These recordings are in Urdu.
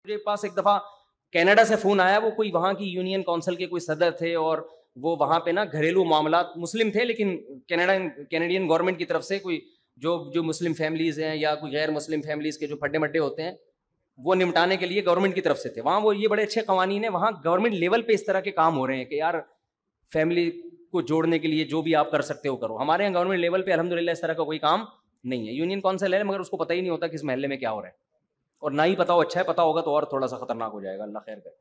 مجھے پاس ایک دفعہ کینیڈا سے فون آیا, وہ کوئی وہاں کی یونین کونسل کے کوئی صدر تھے, اور وہ وہاں پہ نا گھریلو معاملات, مسلم تھے لیکن کینیڈین گورنمنٹ کی طرف سے کوئی جو مسلم فیملیز ہیں یا کوئی غیر مسلم فیملیز کے جو پھڈے مڈے ہوتے ہیں وہ نمٹانے کے لیے گورنمنٹ کی طرف سے تھے. وہاں وہ یہ بڑے اچھے قوانین ہیں, وہاں گورنمنٹ لیول پہ اس طرح کے کام ہو رہے ہیں کہ یار فیملی کو جوڑنے کے لیے جو بھی آپ کر سکتے ہو کرو. ہمارے یہاں گورنمنٹ لیول پہ الحمدللہ اس طرح کا کوئی کام نہیں ہے. یونین کونسل ہے مگر اس کو پتہ ہی نہیں ہوتا کہ اس محلے میں کیا ہو رہا ہے, اور نہ ہی پتا ہو اچھا ہے, پتا ہوگا تو اور تھوڑا سا خطرناک ہو جائے گا, اللہ خیر کرے.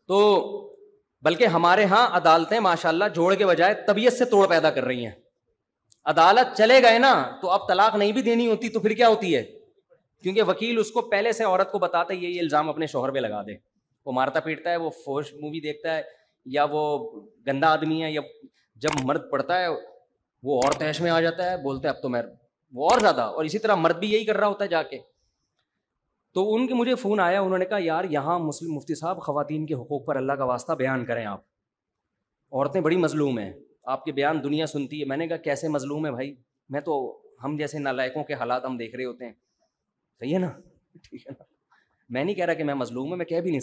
تو بلکہ ہمارے ہاں عدالتیں ماشاءاللہ جوڑ کے بجائے طبیعت سے توڑ پیدا کر رہی ہیں. عدالت چلے گئے نا تو اب طلاق نہیں بھی دینی ہوتی تو پھر کیا ہوتی ہے, کیونکہ وکیل اس کو پہلے سے عورت کو بتاتا ہے یہ الزام اپنے شوہر پہ لگا دے. وہ مارتا پیٹتا ہے, وہ فوش مووی دیکھتا ہے, یا وہ گندا آدمی ہے, یا جب مرد پڑتا ہے وہ اور تیش میں آ جاتا ہے, بولتے ہیں اب تو میں وہ اور زیادہ, اور اسی طرح مرد بھی یہی کر رہا ہوتا ہے جا کے. تو ان کے مجھے فون آیا, انہوں نے کہا یار یہاں مسلم مفتی صاحب خواتین کے حقوق پر اللہ کا واسطہ بیان کریں, آپ عورتیں بڑی مظلوم ہیں, آپ کے بیان دنیا سنتی ہے. میں نے کہا کیسے مظلوم ہے بھائی, میں تو ہم جیسے نالائقوں کے حالات ہم دیکھ رہے ہوتے ہیں, صحیح ہے نا, ٹھیک ہے نا. میں نہیں کہہ رہا کہ میں مظلوم ہوں, میں کہہ بھی نہیں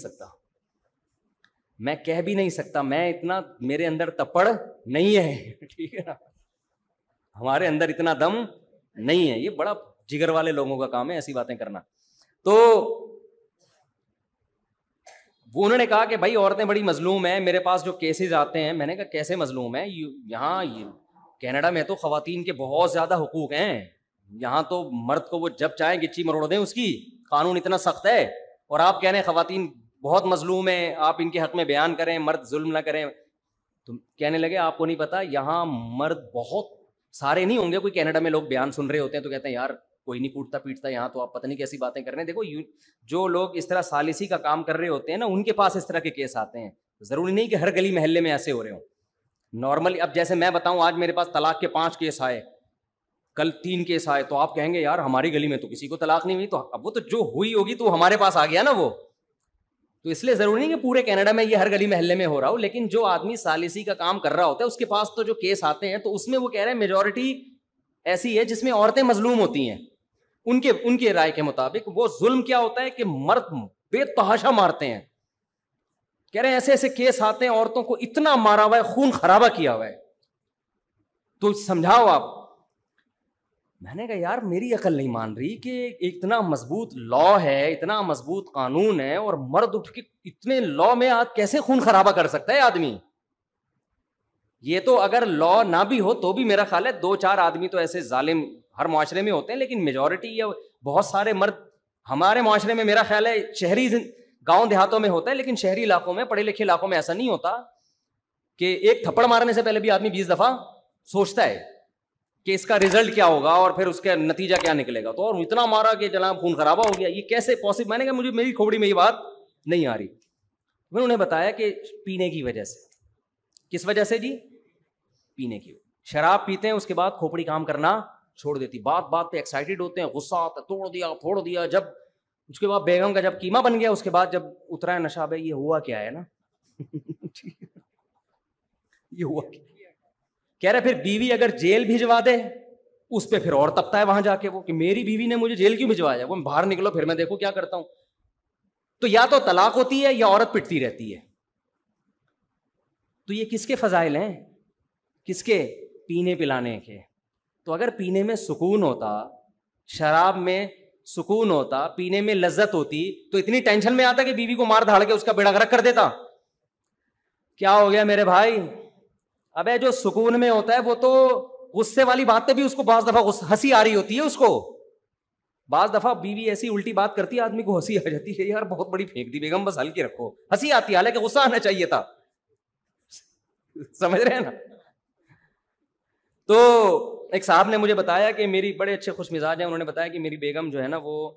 سکتا, میں اتنا میرے اندر تپڑ نہیں ہے, ٹھیک ہے نا, ہمارے اندر اتنا دم نہیں ہے. یہ بڑا جگر والے لوگوں کا کام ہے ایسی باتیں کرنا. تو وہ انہوں نے کہا کہ بھائی عورتیں بڑی مظلوم ہیں, میرے پاس جو کیسز آتے ہیں. میں نے کہا کیسے مظلوم ہیں, یہاں کینیڈا میں تو خواتین کے بہت زیادہ حقوق ہیں, یہاں تو مرد کو وہ جب چاہیں گچی مروڑ دیں اس کی, قانون اتنا سخت ہے, اور آپ کہہ رہے ہیں خواتین بہت مظلوم ہیں, آپ ان کے حق میں بیان کریں, مرد ظلم نہ کریں. تو کہنے لگے آپ کو نہیں پتا یہاں مرد بہت سارے نہیں ہوں گے, کوئی کینیڈا میں لوگ بیان سن رہے ہوتے ہیں تو کہتے ہیں یار کوئی نہیں کوٹتا پیٹتا یہاں, تو آپ پتہ نہیں کیسی باتیں کر رہے ہیں. دیکھو جو لوگ اس طرح ثالثی کا کام کر رہے ہوتے ہیں نا, ان کے پاس اس طرح کے کیس آتے ہیں. ضروری نہیں کہ ہر گلی محلے میں ایسے ہو رہے ہوں. نارملی اب جیسے میں بتاؤں آج میرے پاس طلاق کے 5 کیس آئے, کل 3 کیس آئے, تو آپ کہیں گے یار ہماری گلی میں تو کسی کو طلاق نہیں ہوئی, تو اب وہ تو جو ہوئی ہوگی تو ہمارے پاس آ گیا نا وہ. تو اس لیے ضروری نہیں کہ پورے کینیڈا میں یہ ہر گلی محلے میں ہو رہا ہو, لیکن جو آدمی ثالثی کا کام کر رہا ہوتا ہے اس کے پاس تو جو کیس آتے ہیں تو اس میں وہ کہہ رہے ہیں میجورٹی ایسی ہے جس میں عورتیں مظلوم ہوتی ہیں. ان کے رائے کے مطابق وہ ظلم کیا ہوتا ہے کہ مرد بے تحاشا مارتے ہیں. کہہ رہے ہیں ایسے ایسے کیس آتے ہیں, عورتوں کو اتنا مارا ہوا ہے, خون خرابہ کیا ہوا ہے, تو سمجھاؤ آپ. میں نے کہا یار میری عقل نہیں مان رہی کہ اتنا مضبوط لا ہے, اتنا مضبوط قانون ہے, اور مرد اٹھ کے اتنے لا میں کیسے خون خرابہ کر سکتا ہے آدمی. یہ تو اگر لا نہ بھی ہو تو بھی میرا خیال ہے 2-4 آدمی تو ایسے ظالم ہر معاشرے میں ہوتے ہیں, لیکن میجورٹی یا بہت سارے مرد ہمارے معاشرے میں میرا خیال ہے شہری گاؤں دیہاتوں میں ہوتا ہے, لیکن شہری علاقوں میں پڑھے لکھے علاقوں میں ایسا نہیں ہوتا کہ ایک تھپڑ مارنے سے پہلے بھی آدمی 20 دفعہ سوچتا ہے کہ اس کا رزلٹ کیا ہوگا اور پھر اس کا نتیجہ کیا نکلے گا. تو اور اتنا مارا کہ جناب خون خرابہ ہو گیا, یہ کیسے پاسبل. میں نے کہا مجھے میری کھوپڑی میں یہ بات نہیں آ رہی. میں انہیں بتایا کہ پینے کی وجہ سے. کس وجہ سے جی؟ پینے کی. شراب پیتے ہیں اس کے بعد کھوپڑی کام کرنا چھوڑ دیتی, بات بات پہ ایکسائٹیڈ ہوتے ہیں, غصہ آتا ہے, توڑ دیا پھوڑ دیا. جب اس کے بعد بیگم کا جب قیمہ بن گیا, اس کے بعد جب اترا ہے نشہ, بھائی یہ ہوا کیا ہے نا یہ ہوا کیا. کہہ رہے پھر بیوی اگر جیل بھجوا دے اس پہ پھر اور تپتا ہے وہاں جا کے وہ کہ میری بیوی نے مجھے جیل کیوں بھجوایا, وہ باہر نکلو پھر میں دیکھو کیا کرتا ہوں. تو یا تو طلاق ہوتی ہے یا عورت پٹتی رہتی ہے. تو یہ کس کے فضائل ہیں؟ کس کے؟ پینے پلانے کے. تو اگر پینے میں سکون ہوتا, شراب میں سکون ہوتا, پینے میں لذت ہوتی, تو اتنی ٹینشن میں آتا کہ بیوی کو مار دھاڑ کے اس کا بیڑا غرق کر دیتا. کیا ہو گیا میرے بھائی؟ ابے جو سکون میں ہوتا ہے وہ تو غصے والی بات پہ بھی اس کو بعض دفعہ ہنسی آ رہی ہوتی ہے. اس کو بعض دفعہ بیوی ایسی الٹی بات کرتی ہے, آدمی کو ہنسی آ جاتی ہے, یار بہت بڑی پھینک دی بیگم, بس ہلکی رکھو. ہنسی آتی ہے, حالانکہ غصہ آنا چاہیے تھا. سمجھ رہے ہیں نا؟ تو ایک صاحب نے مجھے بتایا کہ میری بڑے اچھے خوش مزاج ہیں, انہوں نے بتایا کہ میری بیگم جو ہے نا وہ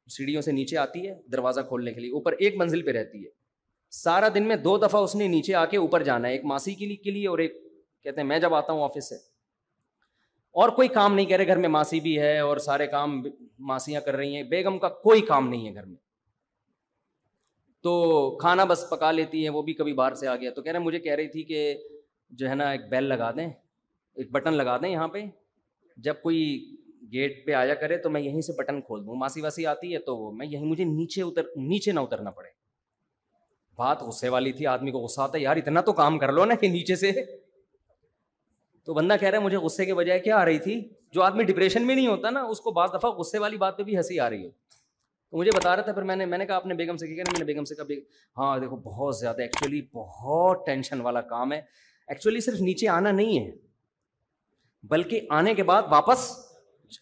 سیڑھیوں سے نیچے آتی ہے دروازہ کھولنے کے لیے, اوپر ایک منزل پہ رہتی ہے. سارا دن میں 2 دفعہ اس نے نیچے آ کے اوپر جانا ہے, ایک ماسی کے لیے اور ایک کہتے ہیں میں جب آتا ہوں آفس سے. اور کوئی کام نہیں, کہہ رہے گھر میں ماسی بھی ہے اور سارے کام ماسیاں کر رہی ہیں, بیگم کا کوئی کام نہیں ہے گھر میں. تو کھانا بس پکا لیتی ہیں, وہ بھی کبھی باہر سے آ گیا. تو کہہ رہے مجھے کہہ رہی تھی کہ جو ہے نا ایک بیل لگا دیں, ایک بٹن لگا دیں یہاں پہ, جب کوئی گیٹ پہ آیا کرے تو میں یہیں سے بٹن کھول دوں. ماسی واسی آتی ہے تو میں یہیں, مجھے نیچے نہ اترنا پڑے. بات غصے والی تھی, آدمی کو غصہ آتا ہے, یار اتنا تو کام کر لو نا کہ نیچے سے. تو بندہ کہہ رہا ہے مجھے غصے کے بجائے کیا آ رہی تھی. جو آدمی ڈپریشن میں نہیں ہوتا نا, اس کو بعض دفعہ غصے والی بات پہ بھی ہنسی آ رہی ہے. تو مجھے بتا رہا تھا, پھر میں نے کہا آپ نے بیگم سے کیا؟ میں نے بیگم سے کہا ہاں دیکھو بہت زیادہ ایکچولی بہت ٹینشن والا کام ہے. ایکچولی صرف نیچے آنا نہیں ہے, بلکہ آنے کے بعد واپس,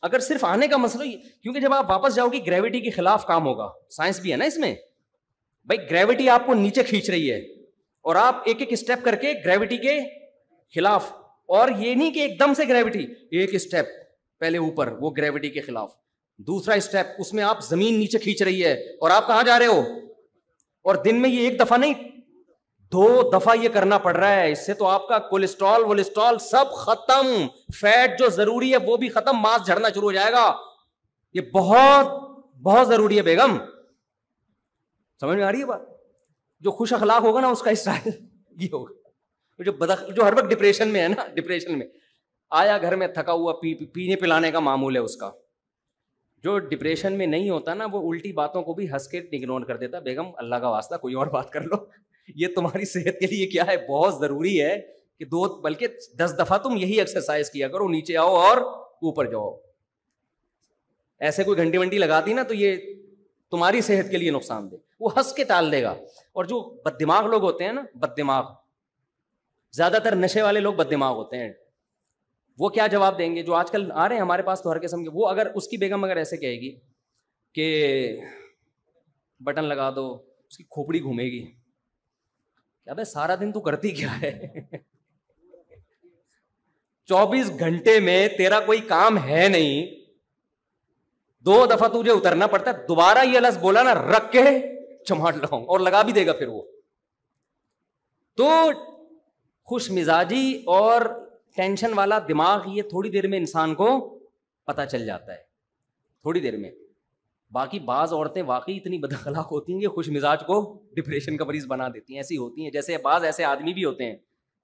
اگر صرف آنے کا مسئلہ, کیونکہ جب آپ واپس جاؤ گی گریوٹی کے خلاف کام ہوگا. سائنس بھی ہے نا اس میں بھائی, گریوٹی آپ کو نیچے کھینچ رہی ہے اور آپ ایک ایک اسٹیپ کر کے گریوٹی کے خلاف, اور یہ نہیں کہ ایک دم سے گریوٹی, ایک اسٹیپ پہلے اوپر, وہ گریوٹی کے خلاف, دوسرا اسٹیپ اس میں آپ زمین نیچے کھینچ رہی ہے اور آپ کہاں جا رہے ہو. اور دن میں یہ ایک دفعہ نہیں 2 دفعہ یہ کرنا پڑ رہا ہے. اس سے تو آپ کا کولیسٹرول سب ختم, فیٹ جو ضروری ہے وہ بھی ختم, ماس جھڑنا شروع ہو جائے گا. یہ بہت بہت ضروری ہے بیگم. سمجھ میں آ رہی ہے بات؟ جو خوش اخلاق ہوگا نا اس کا اسٹائل یہ ہوگا. جو ہر وقت ڈپریشن میں ہے نا, ڈپریشن میں آیا گھر میں تھکا ہوا, پینے پلانے کا معمول ہے اس کا. جو ڈپریشن میں نہیں ہوتا نا, وہ الٹی باتوں کو بھی ہنس کے اگنور کر دیتا. بیگم اللہ کا واسطہ کوئی اور بات کر لو, یہ تمہاری صحت کے لیے کیا ہے, بہت ضروری ہے کہ 2 بلکہ 10 دفعہ تم یہی ایکسرسائز کیا کرو, نیچے آؤ اور اوپر جاؤ. ایسے کوئی گھنٹی ونٹی لگاتی نا تو یہ تمہاری صحت کے لیے نقصان دہ, وہ ہنس کے ٹال دے گا. اور جو بد دماغ لوگ ہوتے ہیں نا, بد دماغ, زیادہ تر نشے والے لوگ بد دماغ ہوتے ہیں. وہ کیا جواب دیں گے, جو آج کل آ رہے ہیں ہمارے پاس تو ہر قسم کے, وہ اگر اس کی بیگم اگر ایسے کہے گی کہ بٹن لگا دو, اس کی کھوپڑی گھومے گی, کیا بھائی سارا دن تو کرتی کیا ہے 24 گھنٹے میں تیرا کوئی کام ہے نہیں, 2 دفعہ تجھے اترنا پڑتا ہے. دوبارہ یہ لفظ بولا نا, رکھ کے چماٹ لگاؤں, اور لگا بھی دے گا پھر وہ. تو خوش مزاجی اور ٹینشن والا دماغ, یہ تھوڑی دیر میں انسان کو پتا چل جاتا ہے, تھوڑی دیر میں. باقی بعض عورتیں واقعی اتنی بد اخلاق ہوتی ہیں کہ خوش مزاج کو ڈپریشن کا مریض بنا دیتی ہیں. ایسی ہوتی ہیں, جیسے بعض ایسے آدمی بھی ہوتے ہیں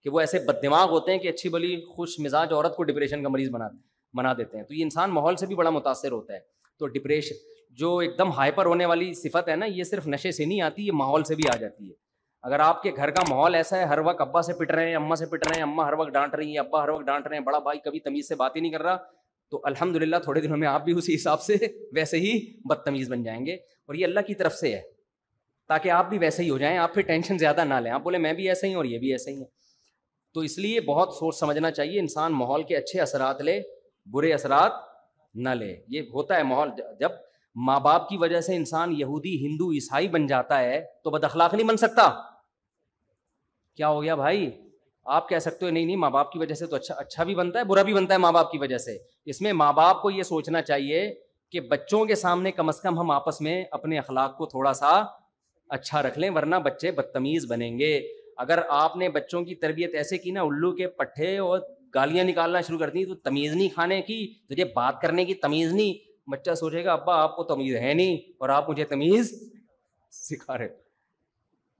کہ وہ ایسے بد دماغ ہوتے ہیں کہ اچھی بلی خوش مزاج عورت کو ڈپریشن کا مریض بنا دیتے ہیں. تو یہ انسان ماحول سے بھی بڑا متاثر ہوتا ہے. تو ڈپریشن جو ایک دم ہائپر ہونے والی صفت ہے نا, یہ صرف نشے سے نہیں آتی, یہ ماحول سے بھی آ جاتی ہے. اگر آپ کے گھر کا ماحول ایسا ہے, ہر وقت ابا سے پٹ رہے ہیں, اماں سے پٹ رہے ہیں, اماں ہر وقت ڈانٹ رہی ہیں, ابا ہر وقت ڈانٹ رہے ہیں, بڑا بھائی کبھی تمیز سے بات ہی نہیں کر رہا, تو الحمدللہ تھوڑے دنوں میں آپ بھی اسی حساب سے ویسے ہی بدتمیز بن جائیں گے. اور یہ اللہ کی طرف سے ہے تاکہ آپ بھی ویسے ہی ہو جائیں, آپ پھر ٹینشن زیادہ نہ لیں, آپ بولے میں بھی ایسے ہی اور یہ بھی ایسے ہی ہیں. تو اس لیے بہت سوچ سمجھنا چاہیے, انسان ماحول کے اچھے اثرات لے, برے اثرات نہ لے. یہ ہوتا ہے ماحول, جب ماں باپ کی وجہ سے انسان یہودی, ہندو, عیسائی بن جاتا ہے تو بد اخلاق نہیں بن سکتا. کیا ہو گیا بھائی, آپ کہہ سکتے ہو نہیں ماں باپ کی وجہ سے تو اچھا بھی بنتا ہے, برا بھی بنتا ہے ماں باپ کی وجہ سے. اس میں ماں باپ کو یہ سوچنا چاہیے کہ بچوں کے سامنے کم از کم ہم آپس میں اپنے اخلاق کو تھوڑا سا اچھا رکھ لیں, ورنہ بچے بدتمیز بنیں گے. اگر آپ نے بچوں کی تربیت ایسے کی نا, الو کے پٹھے اور گالیاں نکالنا شروع کر دی, تو تمیز نہیں کھانے کی, تجھے بات کرنے کی تمیز نہیں, بچہ سوچے گا ابا آپ کو تمیز ہے نہیں اور آپ مجھے تمیز سکھا رہے.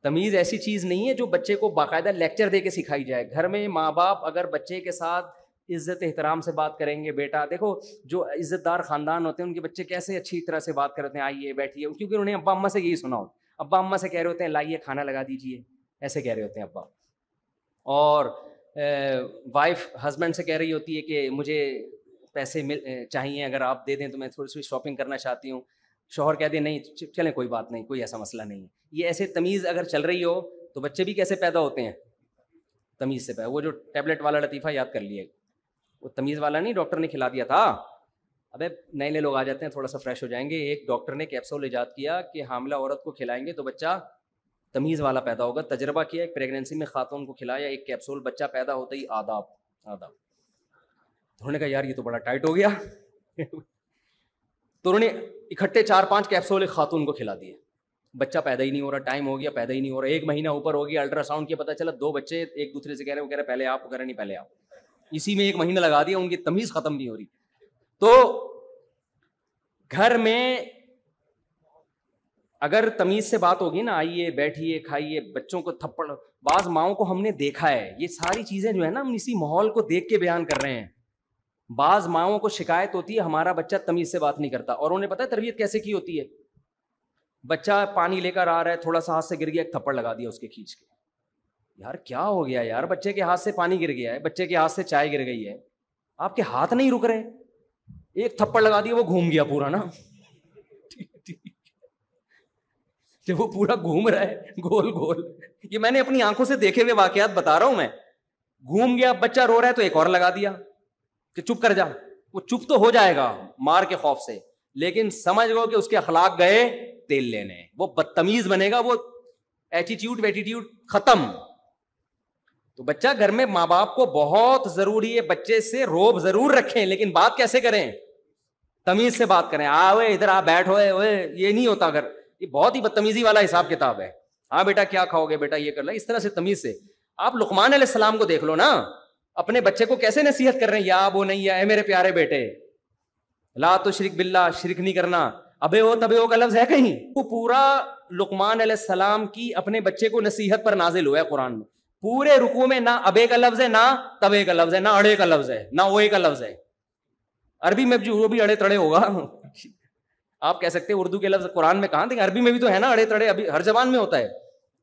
تمیز ایسی چیز نہیں ہے جو بچے کو باقاعدہ لیکچر دے کے سکھائی جائے. گھر میں ماں باپ اگر بچے کے ساتھ عزت احترام سے بات کریں گے, بیٹا دیکھو جو عزت دار خاندان ہوتے ہیں ان کے بچے کیسے اچھی طرح سے بات کرتے ہیں, آئیے بیٹھیے, کیونکہ انہوں نے ابا اماں سے یہی سنا ہو. ابا اماں سے کہہ رہے ہوتے ہیں لائیے کھانا لگا دیجیے, ایسے کہہ رہے ہوتے ہیں ابا. اور وائف ہسبینڈ سے کہہ رہی ہوتی ہے کہ مجھے پیسے چاہیے, اگر آپ دے دیں تو میں تھوڑی سی شاپنگ کرنا چاہتی ہوں. شوہر کہہ دے نہیں چلیں کوئی بات نہیں, کوئی ایسا مسئلہ نہیں ہے. یہ ایسے تمیز اگر چل رہی ہو تو بچے بھی کیسے پیدا ہوتے ہیں, تمیز سے پیدا. وہ جو ٹیبلٹ والا لطیفہ یاد کر لیے, وہ تمیز والا نہیں, ڈاکٹر نے کھلا دیا تھا. ابے نئے نئے لوگ آ جاتے ہیں, تھوڑا سا فریش ہو جائیں گے. ایک ڈاکٹر نے کیپسول ایجاد کیا کہ حاملہ عورت کو کھلائیں گے تو بچہ تمیز والا پیدا ہوگا. تجربہ کیا, ایک پریگنینسی میں خاتون کو کھلایا ایک کیپسول, بچہ پیدا ہوتا ہی آداب. انہوں نے کہا یار یہ تو بڑا ٹائٹ ہو گیا تو انہوں نے اکٹھے 4-5 کیپسول ایک خاتون کو کھلا دیے. بچہ پیدا ہی نہیں ہو رہا, ٹائم ہو گیا پیدا ہی نہیں ہو رہا, 1 مہینہ اوپر ہو گیا, الٹرا ساؤنڈ کیا پتہ چلا 2 بچے ایک دوسرے سے کہہ رہے, وہ کہہ رہے پہلے آپ, وہ کہہ رہے نہیں پہلے آپ. اسی میں 1 مہینہ لگا دیا, ان کی تمیز ختم نہیں ہو رہی. تو گھر میں اگر تمیز سے بات ہوگی نا, آئیے بیٹھیے کھائیے, بچوں کو تھپڑ, بعض ماؤں کو ہم نے دیکھا ہے, یہ ساری چیزیں جو ہے نا ہم اسی ماحول کو دیکھ کے بیان کر رہے ہیں. بعض ماؤں کو شکایت ہوتی ہے ہمارا بچہ تمیز سے بات نہیں کرتا, اور انہیں پتہ ہے تربیت کیسے کی ہوتی ہے؟ بچہ پانی لے کر آ رہا ہے, تھوڑا سا ہاتھ سے گر گیا, ایک تھپڑ لگا دیا اس کے کھینچ کے. یار کیا ہو گیا یار, بچے کے ہاتھ سے پانی گر گیا ہے, بچے کے ہاتھ سے چائے گر گئی ہے, آپ کے ہاتھ نہیں رک رہے, ایک تھپڑ لگا دیا, وہ گھوم گیا پورا نا, جب وہ پورا گھوم رہا ہے گول گول, یہ میں نے اپنی آنکھوں سے دیکھے ہوئے واقعات بتا رہا ہوں میں, گھوم گیا, بچہ رو رہا ہے تو ایک اور لگا دیا کہ چپ کر جا. وہ چپ تو ہو جائے گا مار کے خوف سے, لیکن سمجھ گو کہ اس کے اخلاق گئے تیل لینے, وہ بدتمیز بنے گا, وہ ایٹیٹیوڈ ویٹیٹیوڈ ختم. تو بچہ گھر میں ماں باپ کو بہت ضروری ہے بچے سے روب ضرور رکھیں, لیکن بات کیسے کریں؟ تمیز سے بات کریں. اوے ادھر آ بیٹھ, ہوئے یہ نہیں ہوتا گھر, یہ بہت ہی بدتمیزی والا حساب کتاب ہے. ہاں بیٹا کیا کھاؤ گے, بیٹا یہ کر لیں, اس طرح سے تمیز سے. آپ لقمان علیہ السلام کو دیکھ لو نا, اپنے بچے کو کیسے نصیحت کر رہے ہیں, یا ابو نہیں, اے میرے پیارے بیٹے, لا تشرک باللہ, شرک نہیں کرنا. ابے ہو تبے ہو کا لفظ ہے کہیں؟ وہ پورا لقمان علیہ السلام کی اپنے بچے کو نصیحت پر نازل ہوا ہے قرآن میں. پورے رکوع میں نہ ابے کا لفظ ہے, نہ تبے کا لفظ ہے, نہ اڑے کا لفظ ہے, نہ اوے کا لفظ ہے. عربی میں جو بھی اڑے تڑے ہوگا آپ کہہ سکتے ہیں, اردو کے لفظ قرآن میں کہاں تھے, عربی میں بھی تو ہے نا اڑے تڑے, ابھی ہر زبان میں ہوتا ہے,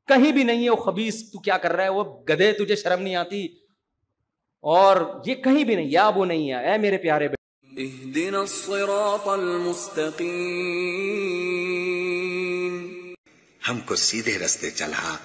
کہیں بھی نہیں ہے. وہ خبیث تو کیا کر رہا ہے, وہ گدھے تجھے شرم نہیں آتی, اور یہ کہیں بھی نہیں. یا وہ نہیں ہے, اے میرے پیارے بیٹے, اهدنا الصراط المستقیم, ہم کو سیدھے رستے چلا